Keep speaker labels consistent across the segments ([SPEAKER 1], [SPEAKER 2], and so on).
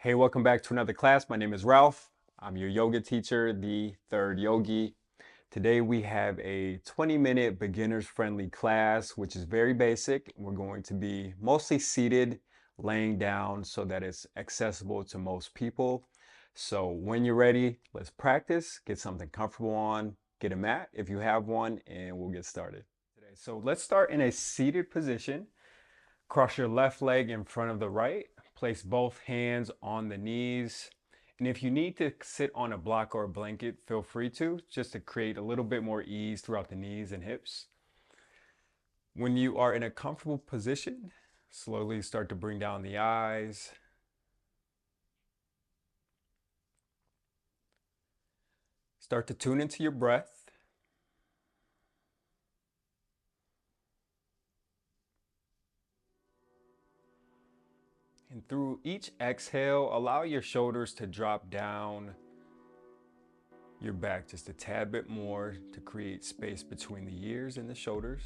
[SPEAKER 1] Hey, welcome back to another class. My name is Ralph. I'm your yoga teacher, the third yogi. Today we have a 20-minute beginners-friendly class, which is very basic. We're going to be mostly seated, laying down so that it's accessible to most people. So when you're ready, let's practice, get something comfortable on, get a mat if you have one, and we'll get started. So let's start in a seated position. Cross your left leg in front of the right. Place both hands on the knees. And if you need to sit on a block or a blanket, feel free to, just to create a little bit more ease throughout the knees and hips. When you are in a comfortable position, slowly start to bring down the eyes. Start to tune into your breath. And through each exhale, allow your shoulders to drop down your back just a tad bit more to create space between the ears and the shoulders.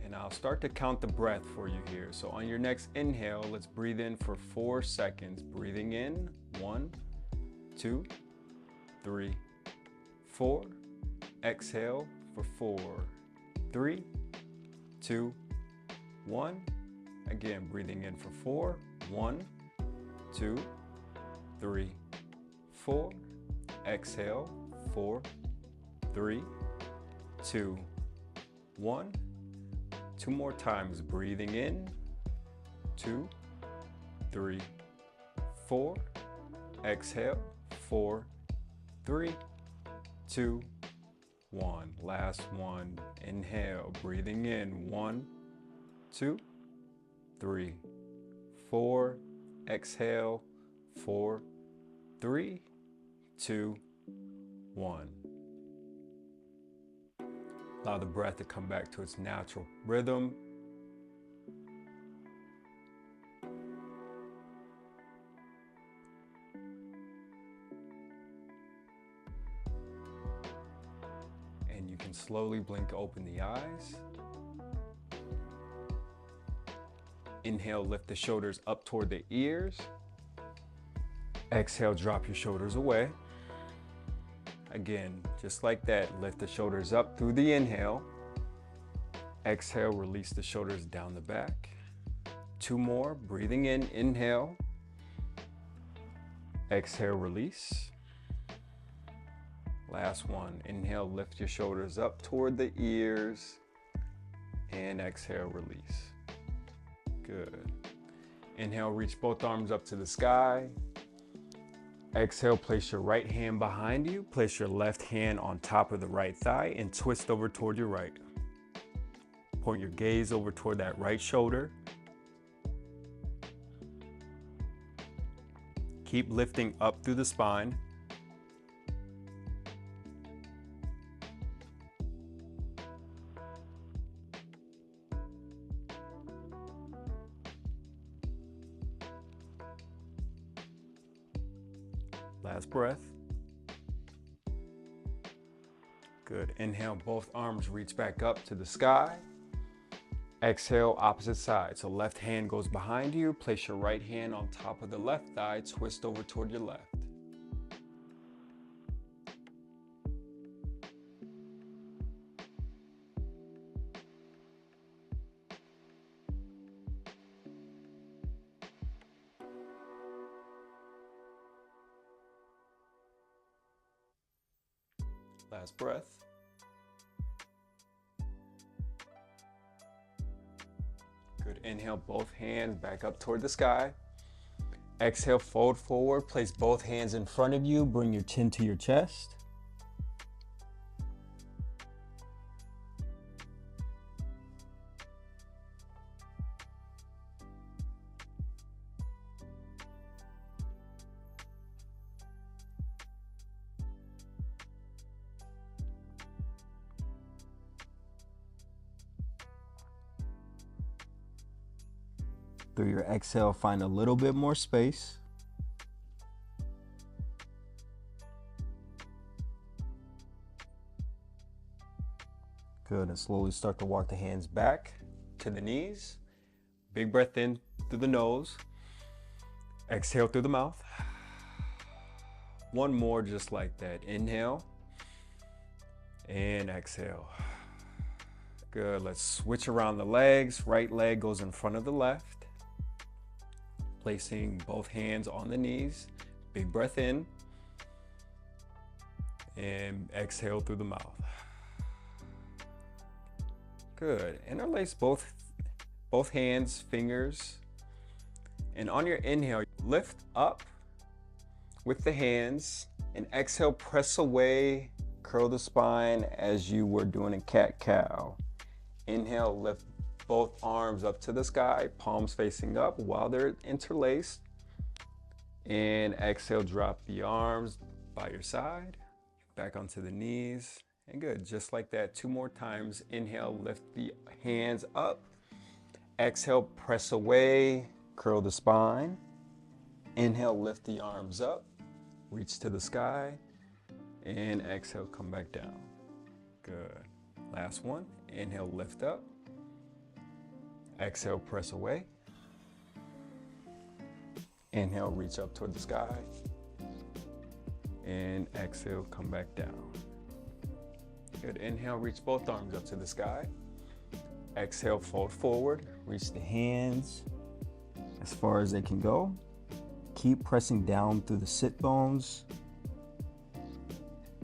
[SPEAKER 1] And I'll start to count the breath for you here. So on your next inhale, let's breathe in for 4 seconds. Breathing in, 1, 2, 3, 4. Exhale for 4, 3, 2, 1. Again, breathing in for 4, 1, 2, 3, 4. Exhale, 4, 3, 2, 1. 2 more times, breathing in, 2, 3, 4. Exhale, 4, 3, 2, 1. Last one, inhale, breathing in, 1, 2, 3, 4. Exhale, 4, 3, 2, 1. Allow the breath to come back to its natural rhythm. And you can slowly blink open the eyes. Inhale, lift the shoulders up toward the ears. Exhale, drop your shoulders away. Again, just like that, lift the shoulders up through the inhale. Exhale, release the shoulders down the back. 2 more, breathing in, inhale. Exhale, release. Last one, inhale, lift your shoulders up toward the ears. And exhale, release. Good. Inhale, reach both arms up to the sky. Exhale, place your right hand behind you. Place your left hand on top of the right thigh and twist over toward your right. Point your gaze over toward that right shoulder. Keep lifting up through the spine. Last breath. Good. Inhale, both arms reach back up to the sky. Exhale, opposite side. So left hand goes behind you. Place your right hand on top of the left thigh. Twist over toward your left. Last breath. Good. Inhale, both hands back up toward the sky. Exhale, fold forward. Place both hands in front of you. Bring your chin to your chest. Through your exhale, find a little bit more space. Good, and slowly start to walk the hands back to the knees. Big breath in through the nose. Exhale through the mouth. One more just like that. Inhale and exhale. Good. Let's switch around the legs. Right leg goes in front of the left. Placing both hands on the knees. Big breath in and exhale through the mouth. Good. Interlace both hands, fingers, and on your inhale, lift up with the hands, and exhale, press away, curl the spine as you were doing a cat-cow. Inhale, lift both arms up to the sky, palms facing up while they're interlaced. And exhale, drop the arms by your side, back onto the knees. And good, just like that, 2 more times. Inhale, lift the hands up. Exhale, press away, curl the spine. Inhale, lift the arms up, reach to the sky. And exhale, come back down. Good. Last one. Inhale, lift up. Exhale, press away. Inhale, reach up toward the sky. And exhale, come back down. Good. Inhale, reach both arms up to the sky. Exhale, fold forward. Reach the hands as far as they can go. Keep pressing down through the sit bones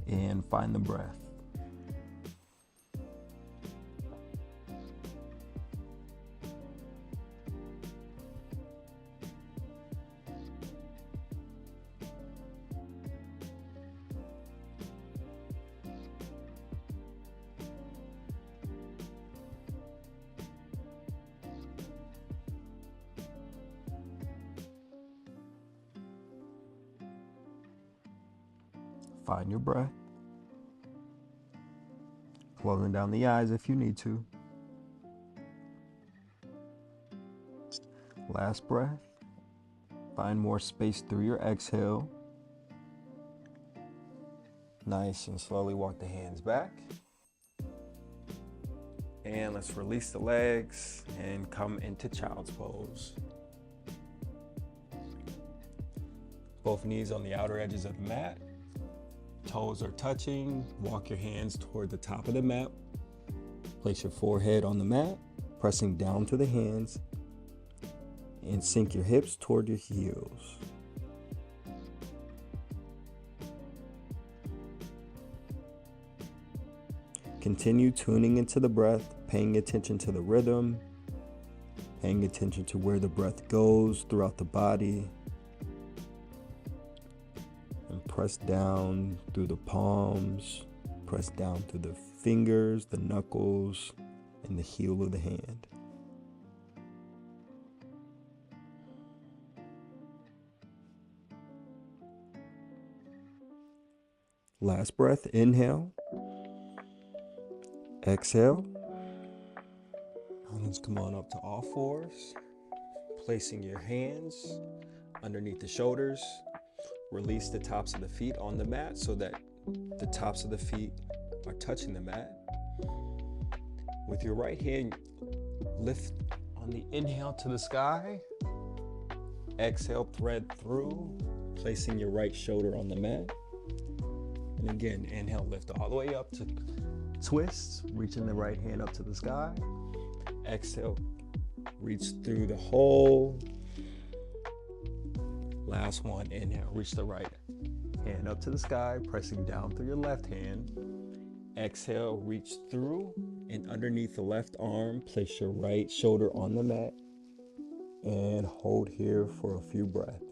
[SPEAKER 1] and find the breath. Find your breath. Closing down the eyes if you need to. Last breath. Find more space through your exhale. Nice, and slowly walk the hands back. And let's release the legs and come into child's pose. Both knees on the outer edges of the mat. Toes are touching. Walk your hands toward the top of the mat. Place your forehead on the mat, pressing down to the hands, and sink your hips toward your heels. Continue tuning into the breath, paying attention to the rhythm, paying attention to where the breath goes throughout the body. And press down through the palms, press down through the fingers, the knuckles, and the heel of the hand. Last breath, inhale. Exhale. And let's come on up to all fours, placing your hands underneath the shoulders. Release the tops of the feet on the mat so that the tops of the feet are touching the mat. With your right hand, lift on the inhale to the sky. Exhale, thread through, placing your right shoulder on the mat. And again, inhale, lift all the way up to twist, reaching the right hand up to the sky. Exhale, reach through the hole. Last one, inhale, reach the right hand up to the sky, pressing down through your left hand. Exhale, reach through and underneath the left arm, place your right shoulder on the mat and hold here for a few breaths.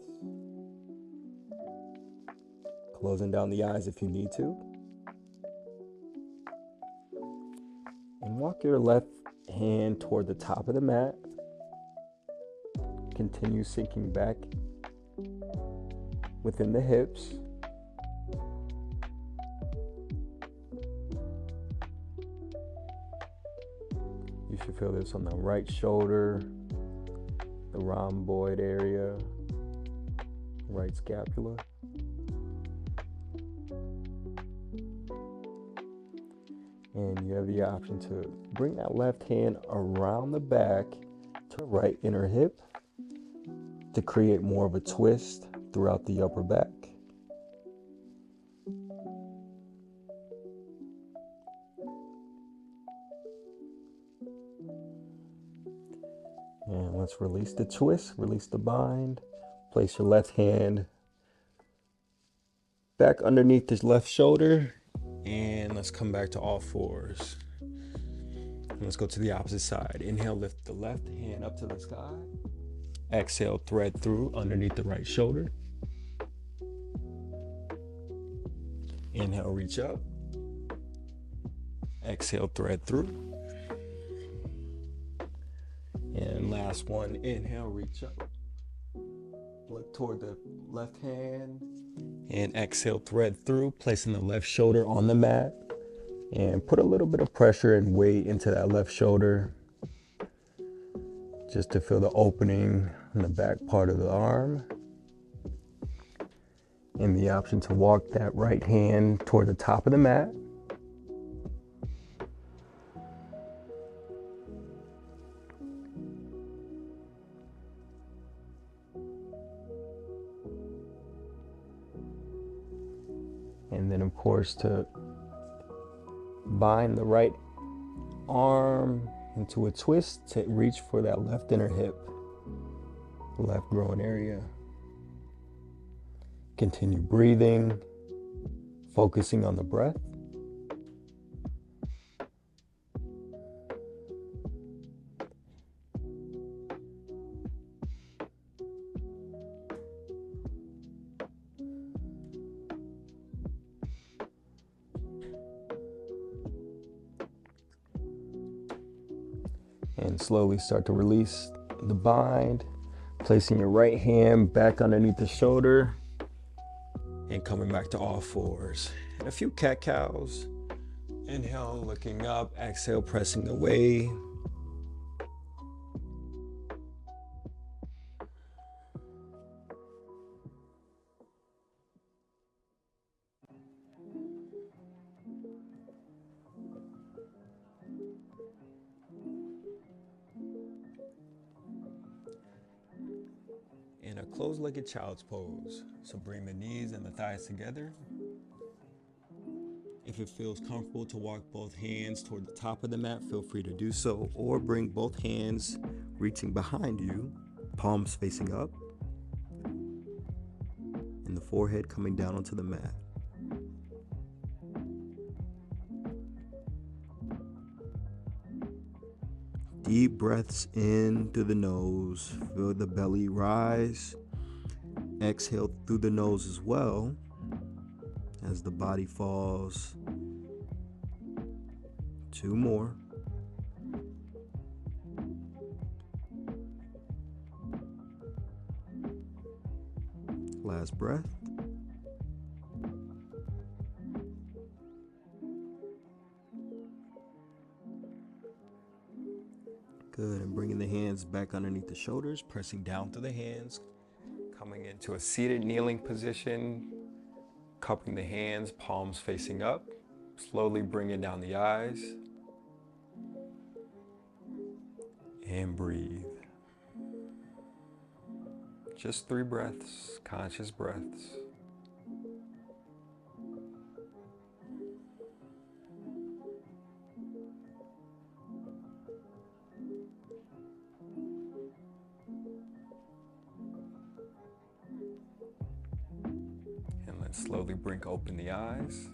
[SPEAKER 1] Closing down the eyes if you need to. And walk your left hand toward the top of the mat. Continue sinking back within the hips. You should feel this on the right shoulder, the rhomboid area, right scapula. And you have the option to bring that left hand around the back to the right inner hip to create more of a twist throughout the upper back. And let's release the twist, release the bind. Place your left hand back underneath this left shoulder, and let's come back to all fours. And let's go to the opposite side. Inhale, lift the left hand up to the sky. Exhale, thread through underneath the right shoulder. Inhale, reach up. Exhale, thread through. And last one, inhale, reach up. Look toward the left hand. And exhale, thread through, placing the left shoulder on the mat. And put a little bit of pressure and weight into that left shoulder, just to feel the opening in the back part of the arm. And the option to walk that right hand toward the top of the mat. And then of course to bind the right arm into a twist to reach for that left inner hip, left groin area. Continue breathing, focusing on the breath. And slowly start to release the bind, placing your right hand back underneath the shoulder and coming back to all fours. And a few cat cows. Inhale, looking up, exhale, pressing away. In a closed-legged child's pose. So bring the knees and the thighs together. If it feels comfortable to walk both hands toward the top of the mat, feel free to do so, or bring both hands reaching behind you, palms facing up, and the forehead coming down onto the mat. Deep breaths in through the nose. Feel the belly rise. Exhale through the nose as well as the body falls. 2 more. Last breath. Good, and bringing the hands back underneath the shoulders, pressing down through the hands, coming into a seated kneeling position, cupping the hands, palms facing up, slowly bringing down the eyes, and breathe. Just 3 breaths, conscious breaths. Slowly blink open the eyes.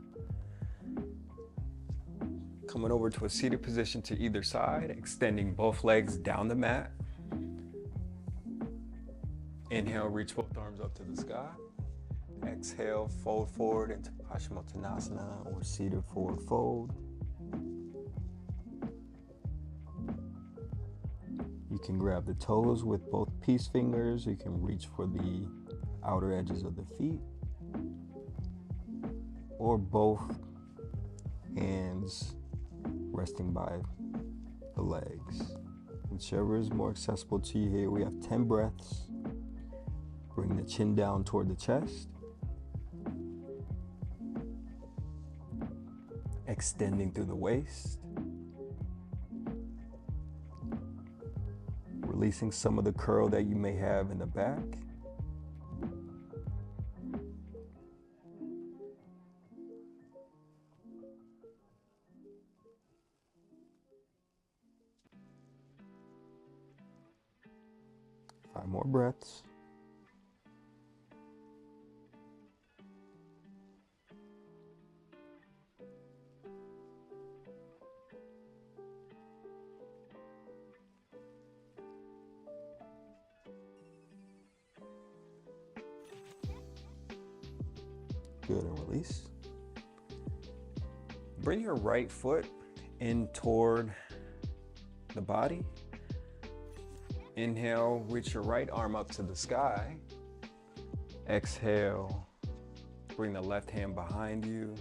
[SPEAKER 1] Coming over to a seated position to either side, extending both legs down the mat. Inhale, reach both arms up to the sky. Exhale, fold forward into Paschimottanasana or seated forward fold. You can grab the toes with both peace fingers. You can reach for the outer edges of the feet, or both hands resting by the legs. Whichever is more accessible to you here. We have 10 breaths. Bring the chin down toward the chest. Extending through the waist. releasing some of the curl that you may have in the back. Five more breaths. Good, and release. Bring your right foot in toward the body. Inhale, reach your right arm up to the sky. Exhale, bring the left hand behind you.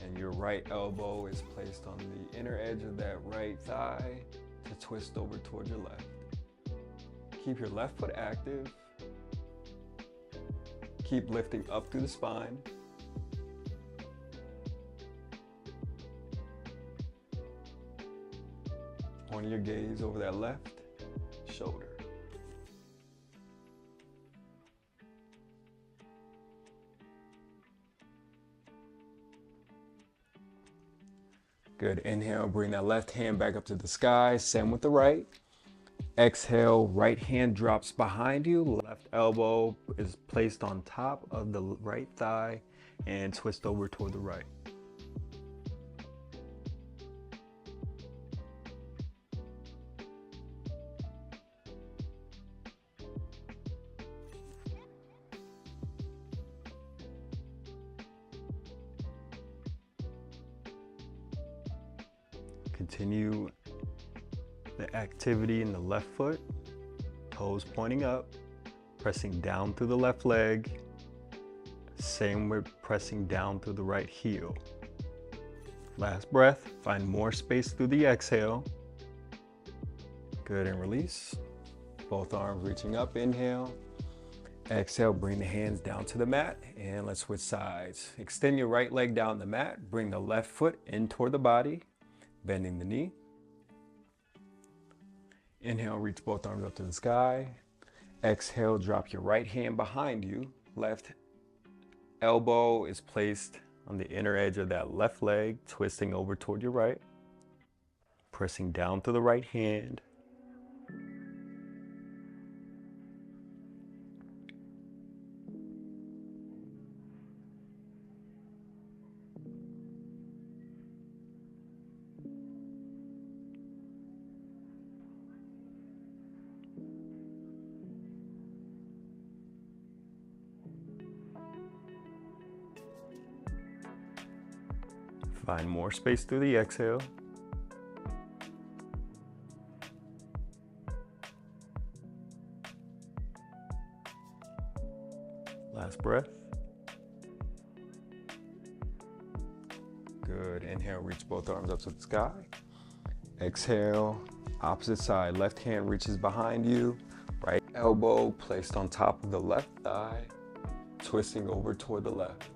[SPEAKER 1] And your right elbow is placed on the inner edge of that right thigh to twist over toward your left. Keep your left foot active. Keep lifting up through the spine. Point your gaze over that left shoulder. Good. Inhale, bring that left hand back up to the sky. Same with the right. Exhale, right hand drops behind you. Left elbow is placed on top of the right thigh and twist over toward the right. Continue the activity in the left foot, toes pointing up, pressing down through the left leg. Same with pressing down through the right heel. Last breath, find more space through the exhale. Good, and release. Both arms reaching up, inhale. Exhale, bring the hands down to the mat, and let's switch sides. Extend your right leg down the mat, bring the left foot in toward the body, bending the knee. Inhale, reach both arms up to the sky. Exhale, drop your right hand behind you. Left elbow is placed on the inner edge of that left leg, twisting over toward your right. Pressing down to the right hand. Find more space through the exhale. Last breath. Good. Inhale, reach both arms up to the sky. Exhale, opposite side. Left hand reaches behind you. Right elbow placed on top of the left thigh, twisting over toward the left.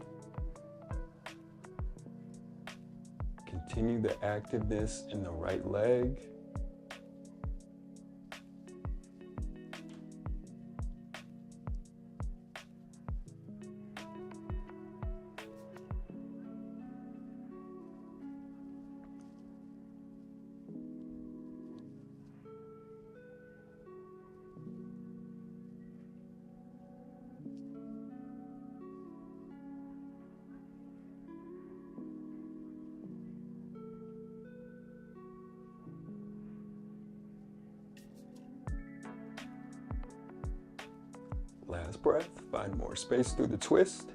[SPEAKER 1] Continue the activeness in the right leg. Last breath, find more space through the twist.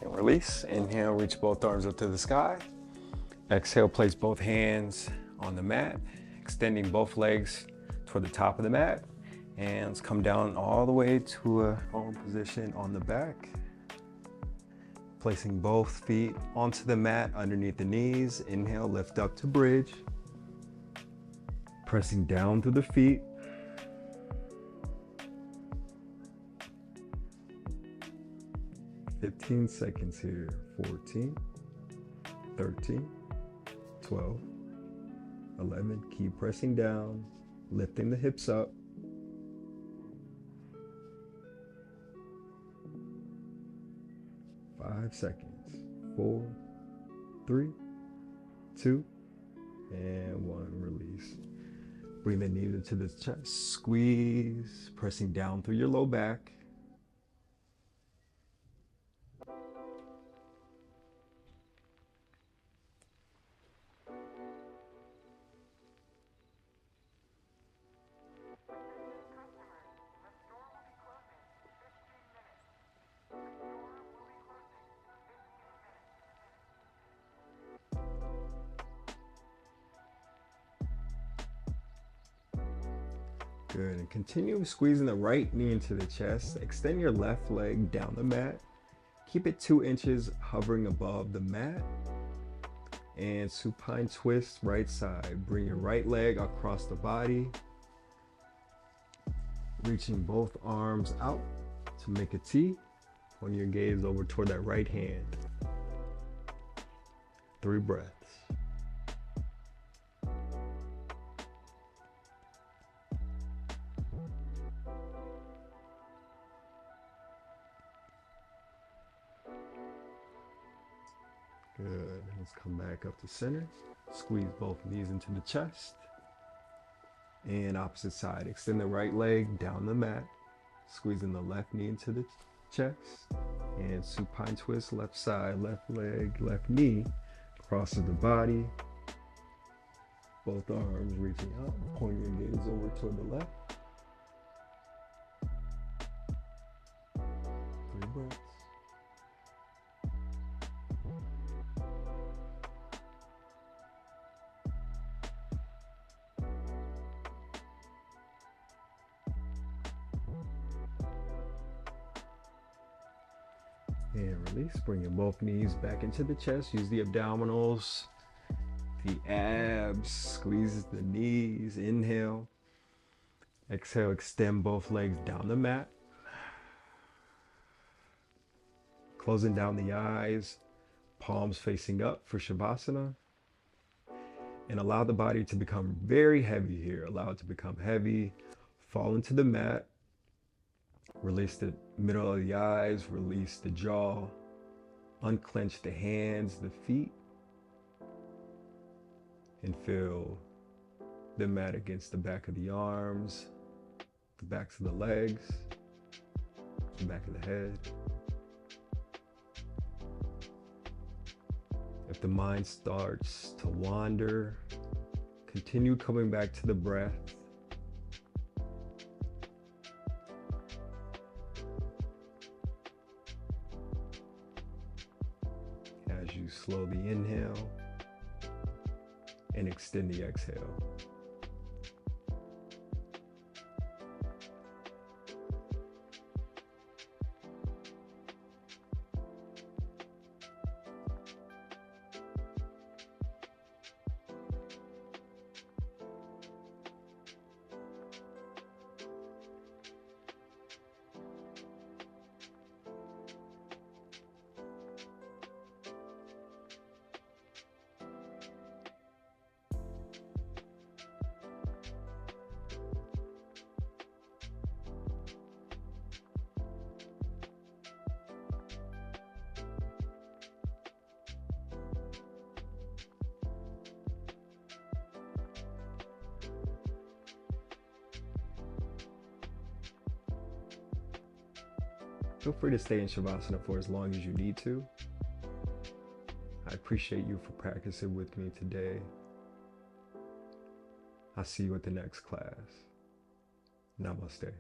[SPEAKER 1] And release. Inhale, reach both arms up to the sky. Exhale, place both hands on the mat, extending both legs toward the top of the mat. And let's come down all the way to a prone position on the back. Placing both feet onto the mat underneath the knees. Inhale, lift up to bridge. Pressing down through the feet. "15 seconds here. 14, 13, 12, 11, keep pressing down, lifting the hips up. 5 seconds. 4, 3, 2, and 1. Release. Bring the knees into the chest. Squeeze, pressing down through your low back. Good, and continue squeezing the right knee into the chest. Extend your left leg down the mat. Keep it 2 inches hovering above the mat. And supine twist, right side. Bring your right leg across the body. Reaching both arms out to make a T. Point your gaze over toward that right hand. 3 breaths. Good. Let's come back up to center. Squeeze both knees into the chest. And opposite side. Extend the right leg down the mat. Squeezing the left knee into the chest. And supine twist, left side, left leg, left knee. Crosses the body. Both arms reaching out. Point your gaze over toward the left. 3 breaths. And release, bringing both knees back into the chest. Use the abdominals, the abs, squeeze the knees. Inhale. Exhale, extend both legs down the mat. Closing down the eyes, palms facing up for Shavasana. And allow the body to become very heavy here. Allow it to become heavy. Fall into the mat. Release the middle of the eyes, release the jaw, unclench the hands, the feet, and feel the mat against the back of the arms, the backs of the legs, the back of the head. If the mind starts to wander, continue coming back to the breath. As you slowly inhale and extend the exhale. Feel free to stay in Shavasana for as long as you need to. I appreciate you for practicing with me today. I'll see you at the next class. Namaste.